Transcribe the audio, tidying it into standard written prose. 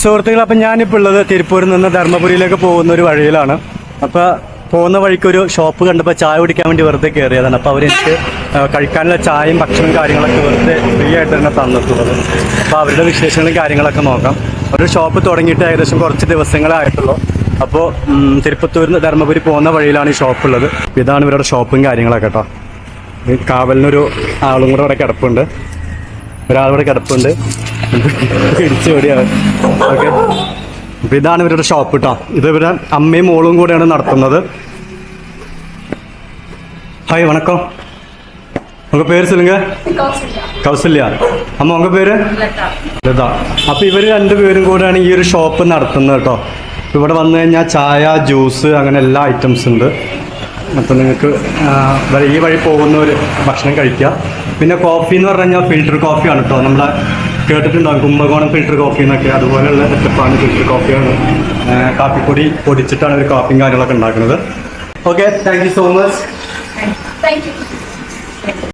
സുഹൃത്തുക്കൾ, അപ്പം ഞാനിപ്പോൾ ഉള്ളത് തിരുപ്പൂരിൽ നിന്ന് ധർമ്മപുരിയിലേക്ക് പോകുന്ന ഒരു വഴിയിലാണ്. അപ്പോൾ പോകുന്ന വഴിക്ക് ഒരു ഷോപ്പ് കണ്ടപ്പോൾ ചായ കുടിക്കാൻ വേണ്ടി വെറുതെ കയറിയതാണ്. അപ്പോൾ അവരെനിക്ക് കഴിക്കാനുള്ള ചായയും ഭക്ഷണവും കാര്യങ്ങളൊക്കെ വെറുതെ ഫ്രീ ആയിട്ട് തന്നെ തന്നിട്ടുള്ളത്. അപ്പോൾ അവരുടെ വിശേഷങ്ങളും കാര്യങ്ങളൊക്കെ നോക്കാം. ഒരു ഷോപ്പ് തുടങ്ങിയിട്ട് ഏകദേശം കുറച്ച് ദിവസങ്ങളേ ആയിട്ടുള്ളൂ. അപ്പോൾ തിരുപ്പത്തൂരിൽ നിന്ന് ധർമ്മപുരി പോകുന്ന വഴിയിലാണ് ഈ ഷോപ്പ് ഉള്ളത്. ഇതാണ് ഇവരുടെ ഷോപ്പും കാര്യങ്ങളൊക്കെ കേട്ടോ. കാവലിനൊരു ആളും കൂടെ അവിടെ കിടപ്പുണ്ട്, ഒരാളിവിടെ കിടപ്പുണ്ട്, ഇടിച്ചു ഓടിയാണ്. ഓക്കെ, അപ്പൊ ഇതാണ് ഇവരുടെ ഷോപ്പ് കേട്ടോ. ഇത് ഇവരുടെ അമ്മയും മോളും കൂടെയാണ് നടത്തുന്നത്. ഹായ്, വണക്കം. உங்க பேர் சொல்லுங்க. കൗസല്യ. അമ്മ ഉங்க പേര്? ലത. അപ്പൊ ഇവര് രണ്ടുപേരും കൂടെയാണ് ഈ ഒരു ഷോപ്പ് നടത്തുന്നത് കേട്ടോ. ഇവിടെ വന്നു കഴിഞ്ഞാൽ ചായ, ജ്യൂസ്, അങ്ങനെ എല്ലാ ഐറ്റംസ് ഉണ്ട്. അപ്പം നിങ്ങൾക്ക് ഈ വഴി പോകുന്നവർ ഭക്ഷണം കഴിക്കുക. പിന്നെ കോഫി എന്ന് പറഞ്ഞു കഴിഞ്ഞാൽ ഫിൽറ്റർ കോഫിയാണ് കേട്ടോ. നമ്മളെ കേട്ടിട്ടുണ്ടാകും കുംഭകോണം ഫിൽറ്റർ കോഫി എന്നൊക്കെ, അതുപോലെയുള്ള സെറ്റപ്പാണ് ഫിൽറ്റർ കോഫിയാണ്. കാപ്പിപ്പൊടി പൊടിച്ചിട്ടാണ് ഒരു കോഫിയും കാര്യങ്ങളൊക്കെ ഉണ്ടാക്കുന്നത്. Okay, thank you so much.